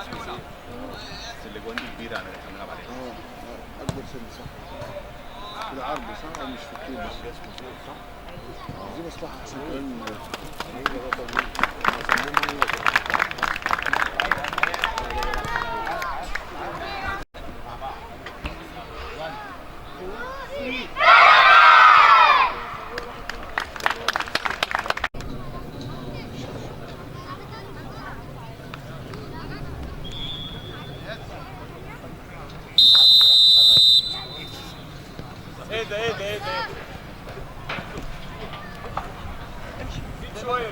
بس الاجوان دي كبيره انا بنلعب عليها. اكبر سن صح. العرض صح مش في الطول بس. صح. دي مصلحه احسن كمان. ايه ده شويه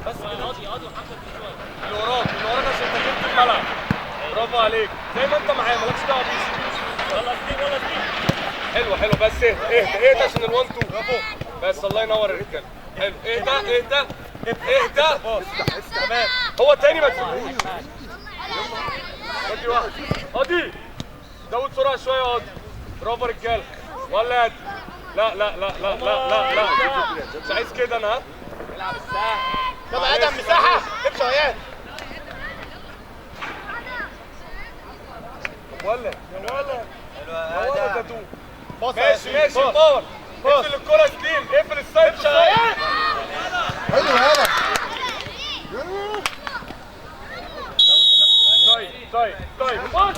بس قاضي وحمزه شويه اللي وراك عشان انت جبت الملعب. برافو عليك زي ما انت معايا مالكش دعوه بيه. يلا ستيف حلو بس اهدى عشان ال1 2 برافو بس. الله ينور الرجاله. حلو اهدى تمام. هو تاني ما تسيبوش. ادي واحد ادي زود سرعه شويه يا قاضي. برافو رجاله ولد. لا مش عايز كده انا. العب الساحه. طب ادم مساحه امشي يا ولد يا ولد يا ماشي باور. اقفل الكره سليم. اقفل السايد. حلو يلا. طيب بص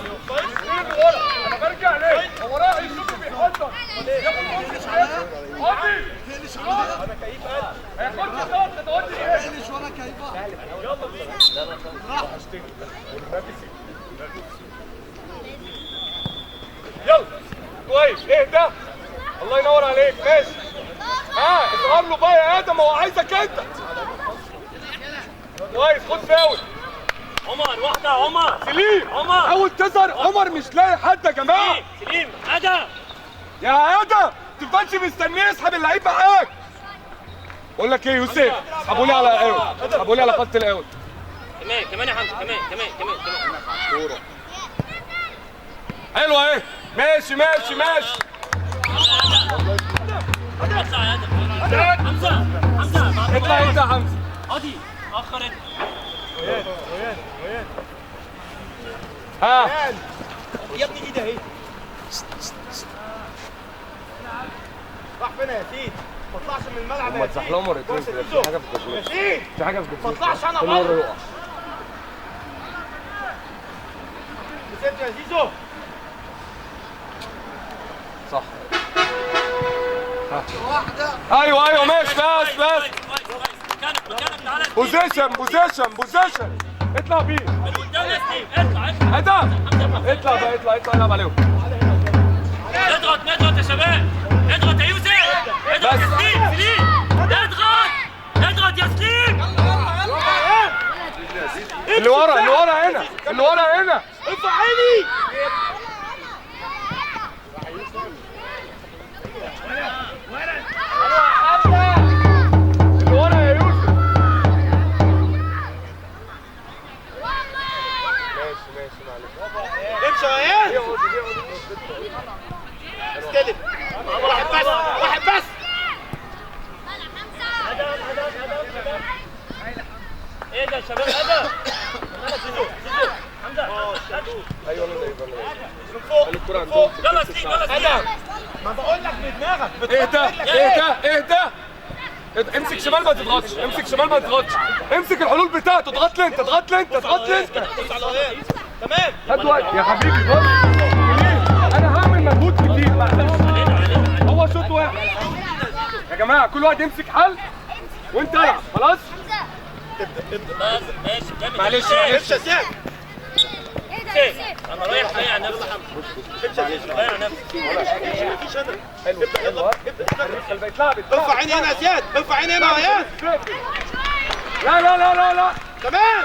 انا برجع ليه؟ هو رايح يشوفه بيحضر فينش انا كيف قد هياخدني خالص. تودي ايه؟ فينش وانا كيف. يلا بينا راح اشتغل يلا كويس. اهدى. الله ينور عليك ماشي. اظهر له بقى يا ادم. هو عايزك انت كويس. خد فاول عمر. واحدة عمر. سليم حاول تظهر. عمر مش لاقي حد يا جماعة. سليم ادم يا ادم تفضلش مستنيه. اسحب اللعيب معاك. بقول لك ايه يوسف اسحبوا لي على الاول. اسحبوا لي على خط الاول. كمان يا حمزة. كمان كورة حلوة اهي. ماشي اطلع يا ادم. حمزة اطلع انت يا حمزة. ادي اخر انت. يا ابني ايدي اهي. راح فين يا ياسين؟ ما تطلعش من الملعب يا ياسين. ما تزحلقوا في حاجه في الجسم. في حاجه في الجسم. ما تطلعش انا غلط. كسبت يا زيزو. صح. ايوه ماشي. بس بوزيشن اطلع بيه. اطلع العب عليهم. نضغط يا شباب. اضغط يا يوسف. اضغط يا سليم. اضغط يا سليم. اللي ورا هنا. ارفع عيني. اللي ورا يا يوسف. ماشي معلش. امشي يا عيال. استلم. واحد بس. ايه ده يا شباب؟ ادم زيزو حمزه. ايوه انا زي من فوق. يلا سليم. ادم ما بقول لك بدماغك. اهدى. امسك شمال ما تضغطش. امسك الحلول بتاعته. اضغط لي انت. تمام. هات وقت يا حبيبي. بص انا هعمل مجهود كتير. هو شوط واحد يا جماعه. كل واحد يمسك حل وانت العب. خلاص ابدا. ماشي معلش يا سيف. انا رايح ضيع نفسي. ضيع نفسي. مفيش انا. حلو. يلا ابدا. ارفع عيني هنا يا زياد. ارفع عيني هنا يا زياد. لا تمام.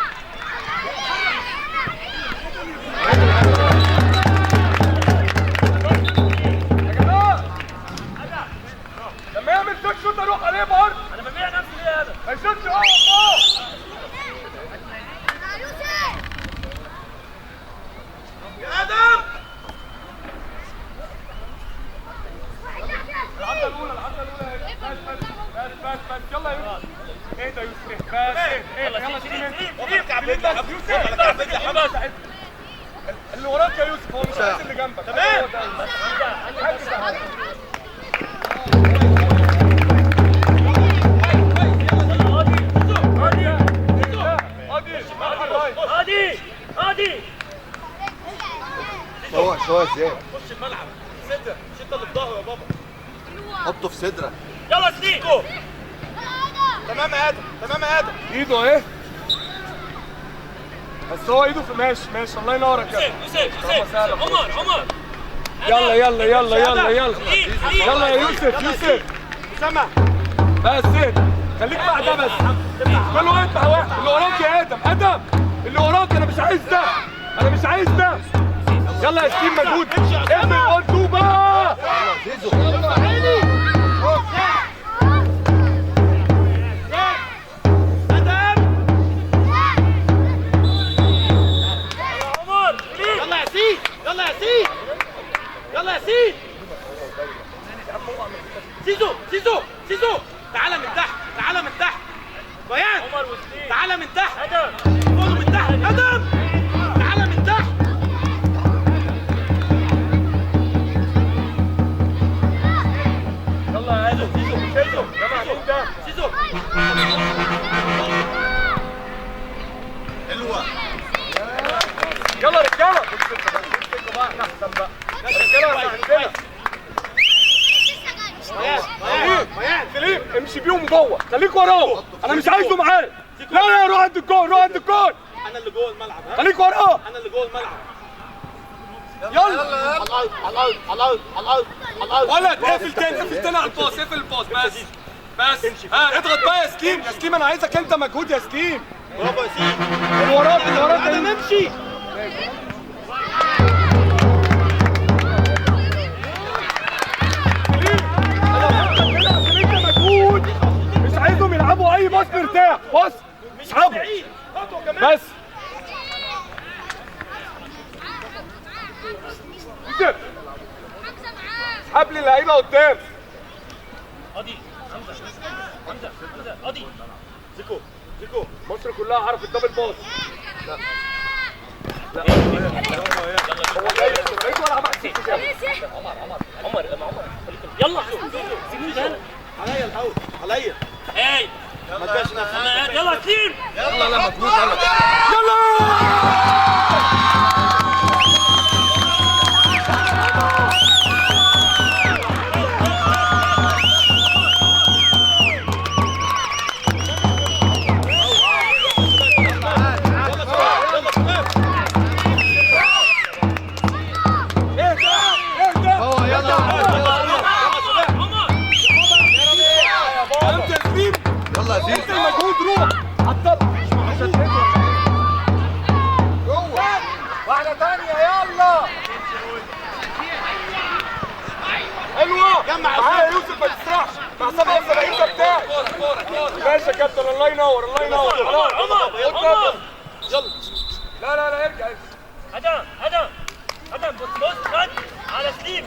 يا جماعه لما يعمل فيك شوت اروح عليه برضه. انا ببيع نفسي ليه يا ادم؟ ما يشوتش. يا ادم العضله الاولى. بس يلا يا يوسف. اهدى يا يوسف. بس يلا سليم. يوسف بس اللي وراك يا يوسف، هو مش عايز اللي جنبك. تمام. هادي شوية زيادة. خش الملعب صدر، مش انت اللي في ظهره يا بابا. حطه في صدرك. يلا سليم. تمام يا ادم، تمام يا ادم. ايده ايه؟ بس هو ايده في ماشي. الله ينورك يا يوسف عمر يلا يلا يا يوسف اسامه. بس خليك مع ده بس. كل واحد مع واحد. اللي وراك يا ادم اللي وراك. انا مش عايز ده. يلا يا ستيم مجهود. اعمل اون بقى. يلا يا سيد. زيزو تعالى من تحت. بيان تعالى من تحت. خده من تحت. ادم تعالى من تحت. يلا يا ادم. زيزو حلوه. يلا رجاله. احنا احسن بقى. رجاله عندنا. سليم امشي بيهم جوه. خليك وراه. انا مش عايزه معايا. لا روح عند الجول. انا اللي جوه الملعب. خليك وراه. انا اللي جوه الملعب. يلا على الارض. ولد اقفل تاني على الباص. اقفل الباص بس. اضغط بقى يا سليم. انا عايزك انت مجهود يا سليم. برافو يا سيد. اللي وراك انا نمشي. مش عايزهم يلعبوا اي باص مرتاح. بص اسحبوا بس. اسحب لي اللعيبه قدام. ادي زيكو مصر كلها عرفت الدبل باص. لا هو جاي ولا عمر يلا سيبوه عليا الاول. عليا هاي ما تبقاش نفسك. يلا سليم. يلا مجهود. يلا مجهود. روح حطها واحدة تانية. يلا حلوة. معايا يا يوسف ما تسرحش. مع 77 ده بتاعي. ماشي يا كابتن. الله ينور. عمر يلا. لا ارجع. ادم بص خد على سليم.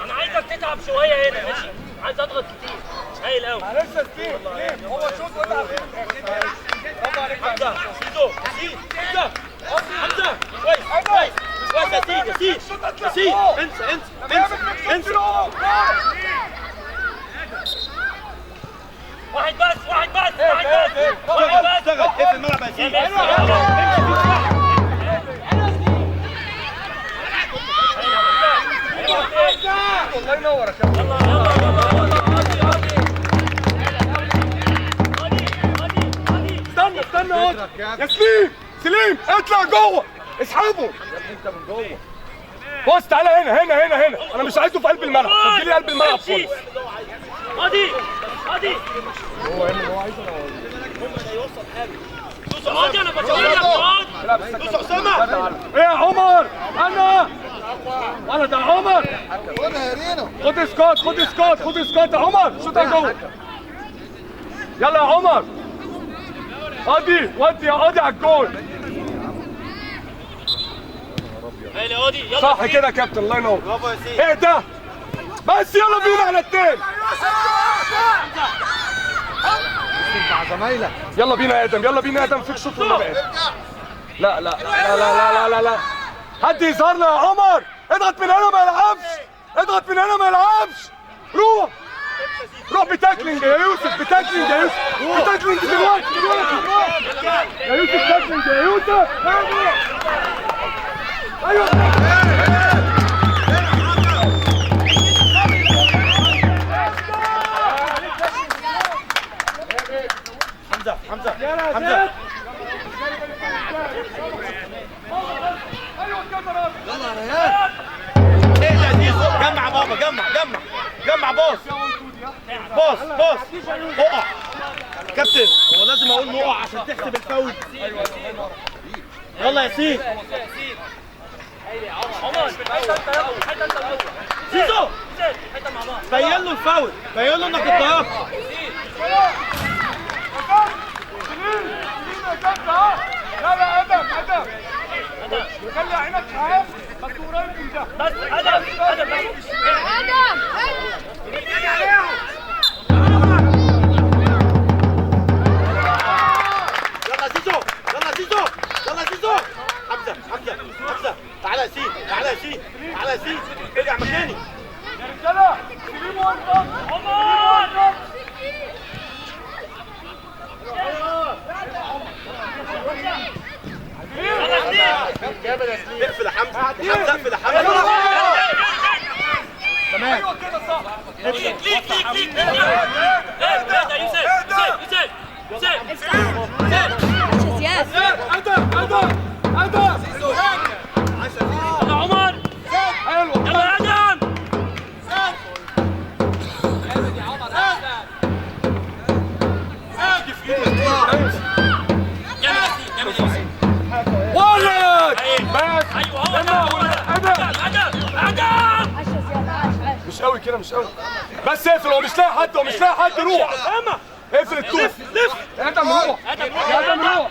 انا عايزك تتعب شويه هنا. ماشي. عايز اضغط كتير. هايل قوي. معلش يا سليم. هو شوط واتعب. برافو عليك حمزه. كويس يا سيد. انسى. واحد بس. اشتغل. اقفل الملعب يا سيد. الله ينور يا كابتن. استنى يا سليم اطلع جوه. اسحبه. انت من جوه. بص تعالى هنا. انا مش عايزه في قلب الملعب. خد لي قلب الملعب خالص. ادي هو عايزه. هيوصل حاجه. انا بقول لك دوس اسامه. ايه يا عمر؟ انا ولا ده عمر. خدها يا رينو. خد سكوت يا عمر. شوطها جوه. يلا يا عمر. ودي يا على الجول. يلا صح كده يا كابتن. الله ينور. برافو يا سيدي. ايه ده بس. يلا بينا على التاني. مع زمايلك. يلا بينا يا ادم. فيك شوط ولا بقى. لا لا لا لا لا لا لا حد يظهرنا يا عمر. اضغط من هنا ما يلعبش، اضغط من هنا ما يلعبش. روح روح بتاكلينج يا يوسف، بتاكلينج يا يوسف، بتاكلينج دلوقتي يا يوسف، تاكلينج يا يوسف. ايوه حمزة ايه يا زيزو، جمع بابا، جمع باص اقع كابتن. هو لازم اقول نقع عشان تحسب الفاول. يلا يا ياسين. زيزو بين له الفاول، بين له انك اتضربت. لا لا ادم خلي عينك شهاب بس قريب من ده. بس ادم يلا زيزو حمزة تعالى يا ياسين ارجع مكاني يا رجاله. سليم وانت عمر اقفل يا حمزة، اقفل يا حمزة. تمام ايوه كده صح. ليك يلا عمر حلو يلا ادم. ولد بس. ايوه هو ادم. مش قوي كده، مش قوي بس. اقفل، هو مش لاقي حد، روح اقفل التوب. ادم روح يا ادم روح.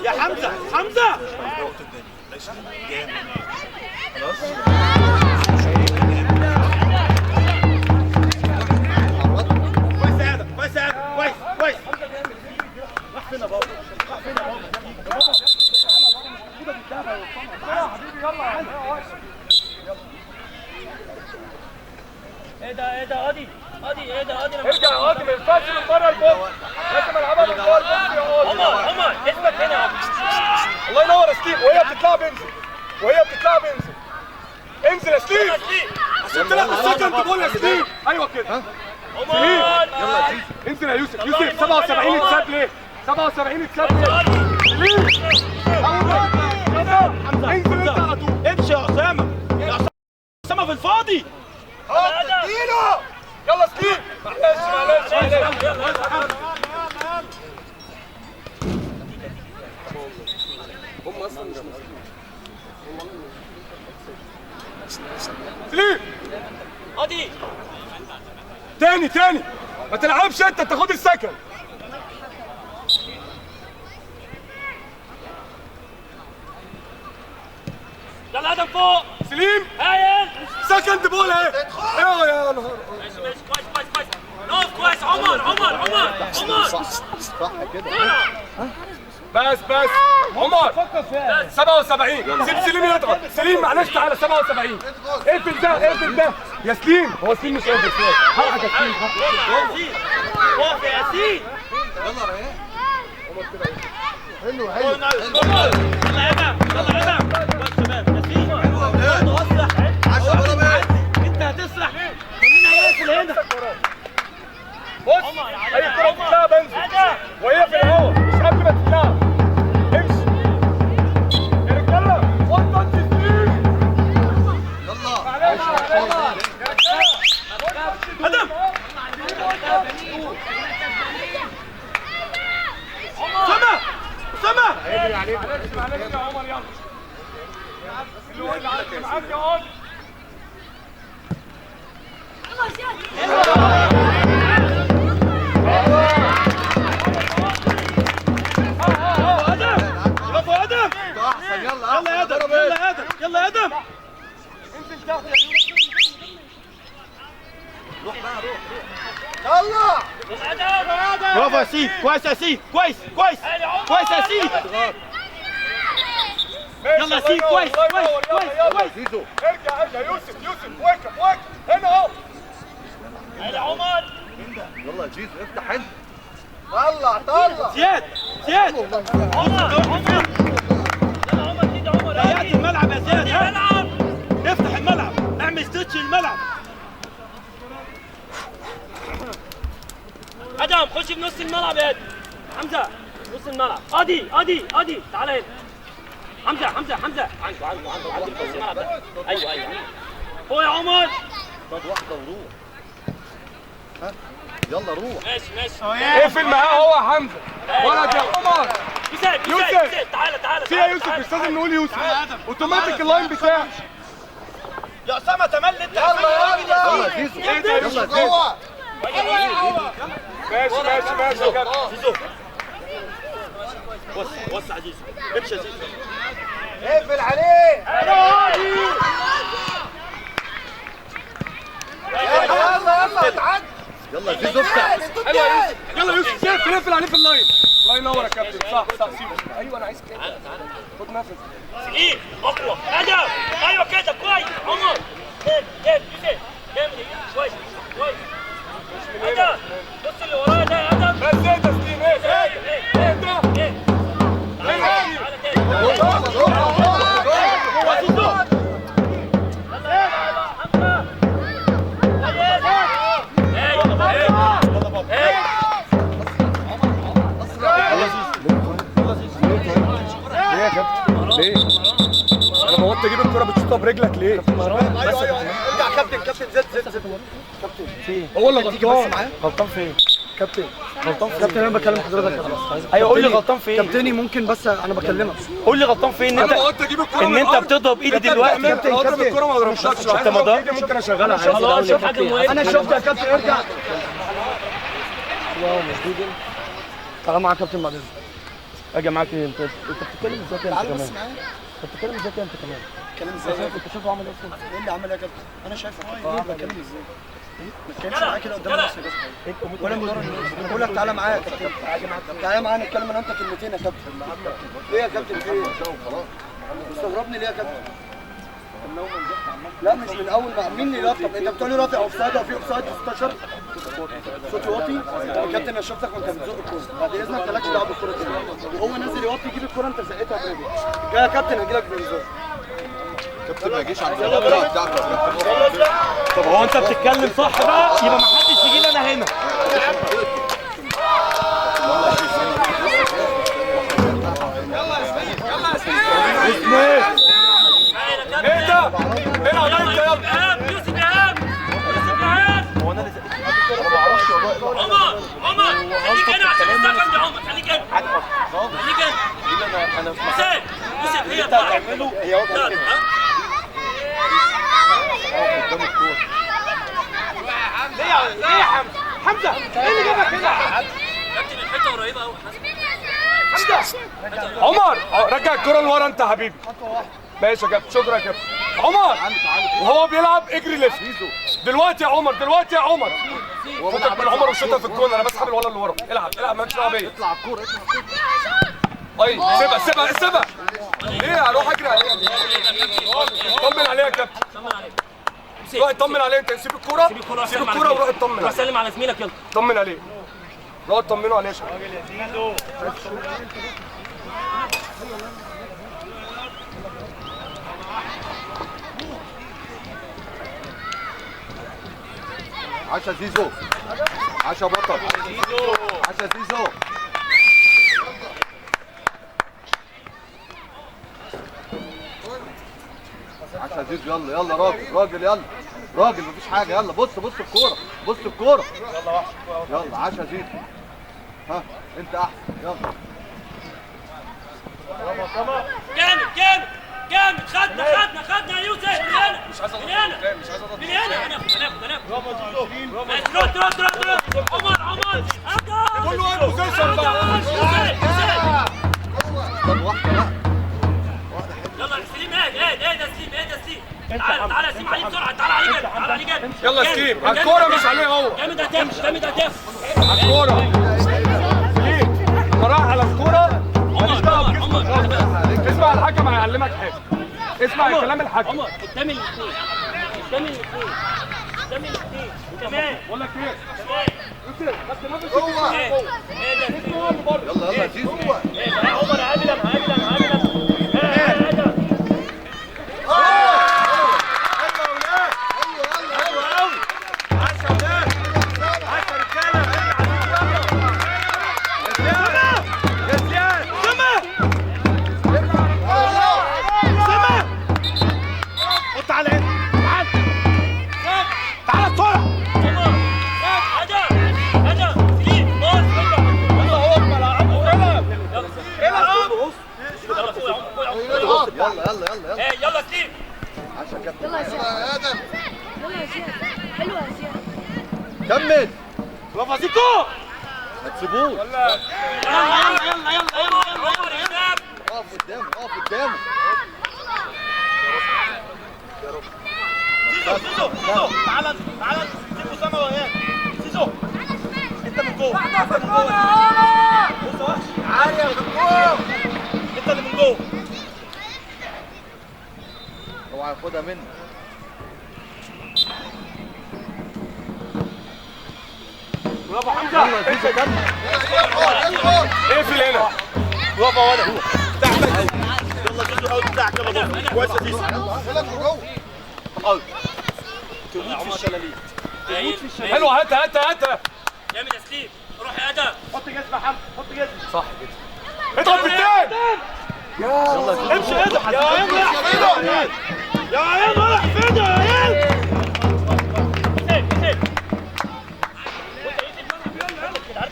يا حمزة كويس يا ادم كويس. راح فين يا بابا؟ ايه ده ادي ارجع يا قاضي، ما ينفعش من بره البوكس، لازم العبها من جوه البوكس يا قاضي. عمر اثبت هنا. الله ينور يا سليم. وهي بتتلعب انزل، انزل يا سليم عشان تلعب السكند بول يا سليم. ايوه كده سليم. يلا انزل يا يوسف. 77 اتساب ليه؟ 77 اتساب ليه؟ سليم انزل انت على طول. امشي يا اسامة في الفاضي. اديله يلا سليم. معلش هم اصلا مش سليم. ادي تاني ما تلعبش انت، تاخد السكن. يلا ادم فوق. سليم هايل. سكند بول اهي. ايوه يا نهار. ماشي كويس. نقف كويس. عمر صح كده. بس عمر 77. سيب سليم يضغط. سليم معلش تعالى 77. اقفل ده يا سليم. هو سليم مش قادر. حقك يا سليم. وقف يا ياسين. يلا ريان. حلو يلا يا ادم بس شباب. ياسين برضه اسرح. 10 ضربات. انت هتسرح. مين هياكل هنا؟ بص اي كرة بتتلعب انزل وهي في الهواء مش قبل ما تتلعب. امشي يا رجاله. خد تاتش سليم. يلا معلش ادم سما معلش يا عمر. يلا اللي هو اللي عندك معاك يا عمر. برافو ادم. احسن. يلا يا ادم. انزل تحت يا يوسف. روح بقى روح. يلا ادم. برافو يا سيف، كويس يا سيف، كويس كويس كويس يا سيف. يلا يا سيف، كويس كويس كويس. زيزو ارجع يوسف واقف هنا اهو. يا عمر يلا يا زيزو افتح انت. طلع زياد زياد، عمر يلا عمر كده عمر. ضيعت الملعب يا زياد. العب افتح الملعب، اعمل ستيتش الملعب. ادم خش بنص الملعب يا ادم. حمزه نص الملعب. ادي تعال هنا. حمزه عنده نص الملعب ده. ايوه هو يا عمر. طب واحده وروح. ها يلا روح. ماشي اقفل معاه هو يا حمزه. ولد يا عمر. يوسف تعالى في يا يوسف مش لازم نقول يوسف. اوتوماتيك اللاين بتاعك. يا اسامه تملي انت. يلا زيزو يلا زيزو. ماشي يا كابتن. زيزو وسع زيزو، امشي يا زيزو. اقفل عليه يلا اتعدى يلا زيزو افتح. يلا يوسف شايف نقفل عليه في اللاين. الله ينور يا كابتن. صح سيبه. ايوه انا عايز كده. خد نفس. سليم اقوى ادم. ايوه كده كويس عمر. جامد جامد كويس ادم. بص اللي ورايا ده يا ادم. بس ايه تسليم ايه ده؟ تعالى تاني. ليه يا كابتن؟ ليه؟ انا ما قلت اجيب الكرة بتشوطها برجلك ليه؟ ايوه ارجع كابتن زد كابتن فين؟ هو اللي غلطان. غلطان فين؟ كابتن كابتن انا بكلم حضرتك خلاص. ايوه قول لي غلطان فين؟ كابتني ممكن بس انا بكلمك. قول لي غلطان فين؟ انا ما قلت اجيب الكرة ان انت بتضرب ايدي دلوقتي. كابتن الكرة ما ضربتكش. انت ما ضربتش. ممكن اشغلها خلاص شوف حاجه مهمه. انا شفت يا كابتن. ارجع. تعالى معايا يا كابتن بعد اذنك. اجي معاك. انت بتتكلم ازاي انت كمان؟ انت بتتكلم ازاي انت كمان؟ بتكلم ازاي؟ انت شايفه عمل ايه؟ ايه اللي عمل يا كابتن؟ انا شايفك بتكلم ازاي؟ ما تتكلمش معايا كده قدام الناس يا كابتن. ولا بقول لك تعالى معايا يا كابتن. تعالى معايا نتكلم انا وانت كلمتين يا كابتن. ليه يا كابتن في ايه؟ مستغربني ليه يا كابتن؟ لا مش من اول مع مين اللي رافع؟ انت بتقول لي رافع اوفسايد او في اوفسايد 16 صوتي واطي يا كابتن. انا شفتك وانت بتزق الكوره. بعد اذنك مالكش دعوه بالكوره دي. وهو نازل يوطي يجيب الكوره انت زقتها برجلك. جاي يا كابتن هجي لك بنزول. كابتن ما يجيش على الكرة بتاعتك. طب هو انت بتتكلم صح بقى؟ يبقى ما حدش يجي لي انا هنا. ايه ده؟ العب انت يلا. يوسف يا هو انا اللي زقيت. عمر خليك هنا عشان السكن يا عمر. خليك هنا يوسف هي بتاعتك. هي واقفه. ليه يا حمزه؟ ايه اللي جابك هنا؟ كابتن الحته قريبه قوي. عمر رجع الكرة لورا انت يا حبيبي. ماشي يا كابتن. شكرا يا كابتن. عمر وهو بيلعب اجري لف دلوقتي يا عمر. فكك من عمر وشوطها في الكون. انا بسحب الولد اللي ورا. العب مالكش دعوه بيا. اطلع الكرة. اي سيبها. ليه هروح اجري عليها؟ طمن عليها يا كابتن. روح اطمن عليه. انت سيب الكرة وروح اطمن روح عليه. سلم على زميلك يلا. طمن عليه. روح اطمنوا عليه يا شباب. عاشا زيزو. عاشا بطل. عاشا زيزو. عاشا زيزو. يلا راجل يلا مفيش حاجة. يلا بص الكورة. يلا عاشا زيزو. ها انت احسن. يلا جامد. خدنا يا يوسف. من هنا هناخد. عمر كل واحد بوزيشن بقى. طب واحدة بقى. يلا سليم. ايه ده سليم. تعالى سليم عليه بسرعه. تعالى عليه جامد. يلا سليم على الكورة مش عليه هو. جامد هتف. على الكورة. هعلمك حاجه. اسمع الكلام الحكم. عمر قدام الاثنين، قدام الاثنين، قدام الاثنين كمان. بقول لك ايه؟ ايه ده؟ يلا يلا يا زيزو. ايه ده؟ عمر عادل يلا سليم. عشان كابتن. يلا يا زياد. يلا يا زياد. حلوه يا زياد. كمل. برافو يا زيكو. ما تسيبوش. يلا اقف قدامه اقف قدامه. زيزو تعالى سيب اسامه وياك. زيزو انت من جوه. بص عاليه من جوه. انت اللي من جوه. اوعى ياخدها منك. برافو حمزه. يلا يا زيزو كمل. اقفل هنا. برافو يا ولد. بتاعتك. يلا زيزو اوت بتاعك. يلا بص كويس يا زيزو. اوت. تموت في الشلاليه. حلو. هات جامد يا سليم. روح يا ادم. حط جسم يا حمد. حط جسم. صح كده. اضرب بالتاني. امشي يا ادم. يا عيال رايح فين يا عيال؟ يا عيال رايح فين يا عيال؟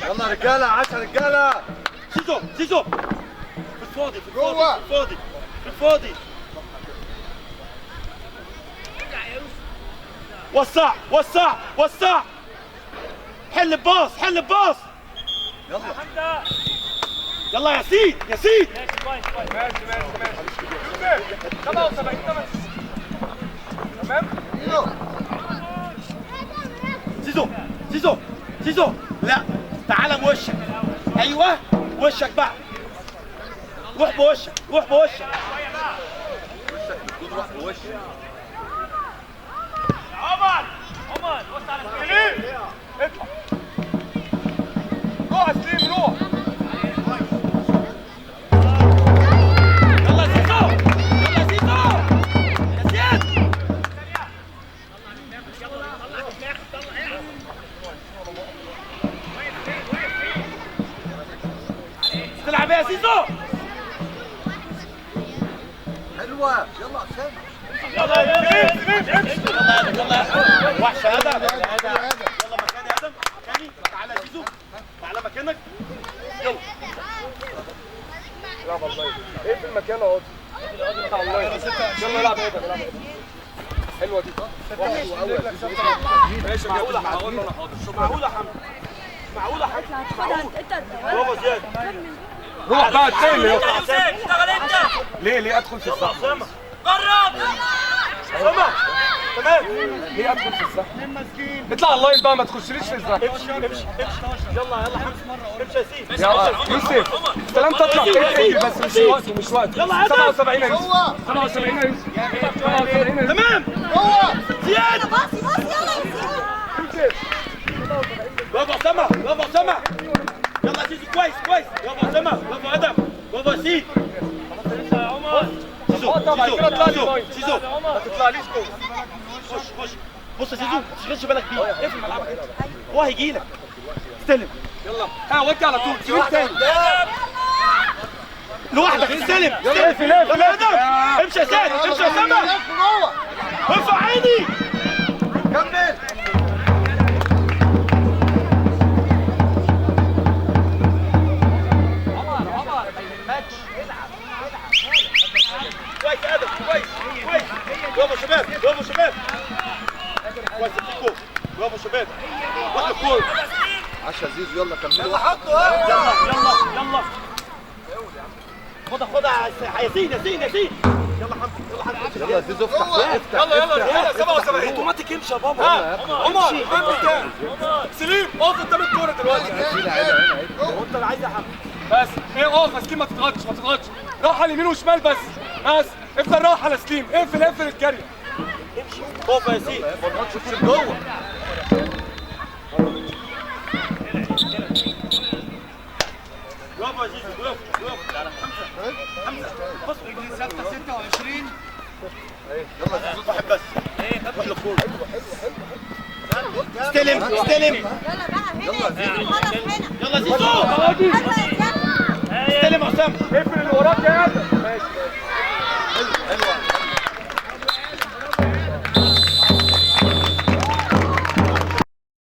يلا رجاله 10 رجاله. زيزو في الفاضي وسع حل الباص يلا يا ياسين ماشي كويس. ماشي 77 تمام. زيزو لا تعالى بوشك. ايوه وشك بقى. روح بوشك. وشك بتكون روح بوشك. عمر بص على سليم اطلع. روح يا سليم روح. يلا زيزو يا زياد. تلعب يا زيزو. حلوه. يلا اسامه. يلا وحش يا ادم. يلا مكاني يا ادم. مكاني. تعالى يا زيزو. تعالى مكانك. يلا لا والله ايه في المكان اهو. الله يلا العب ايه ده. حلوه دي. ماشي معقوله انا حاضر. معقوله حمد. برافو زياد. روح بقى التاني. اشتغل انت. ليه ادخل في الصح؟ اسامه. قرب. اسامه. تمام. ليه ادخل في الصح؟ اطلع اللاين بقى ما تخشليش في الزحمه. امشي. يلا حمد. امشي يا سيدي. يا يوسف استلام تطلع اجري بس مش وقت. يلا يا 77 يا يوسف. 77 يا يوسف. 77 يا يوسف. تمام. زياد. برافو اسامه. يلا يا زيزو كويس. برافو اسامه. برافو ادم. برافو يا سيدي. يا عمر. زيزو ما تطلعليش جوه. خش. بص يا زيزو ما تشغلش بالك بيه. اقفل ملعبك انت. هو هيجي لك. استلم. يلا ودي على طول. سيب تاني. لوحدك استلم. يلا اقفل. يلا يا ادم. امشي يا سيد. امشي يا اسامه. ارفع عيني. كمل. كويس يا ادم. كويس. برافو شباب. كويس فيكو. برافو شباب. واخد الكوره. 10 زيزو. يلا كملوا. يلا خدها يا ياسين. يلا حمد. يلا زيزو افتح. يلا 77. اوتوماتيك امشي يا بابا. عمر كام؟ سليم اقف قدام الكوره دلوقتي. وانت اللي عايز يا حمد. بس ايه اقف مسكين. ما تضغطش. راح على اليمين وشمال بس. بس افضل رايح على سليم، اقفل الجري. خوف يا سيدي. ما تشوفش جوه. برافو يا زيزو، برافو برافو. حمزه بص رجلي ثابته 26. يلا يا زيزو واحد بس. روح للكوره. استلم استلم. يلا بقى هنا خلاص هنا. يلا زيزو. حلوة يا زياد. استلم يا اسامه. اقفل اللي وراك يا ادم.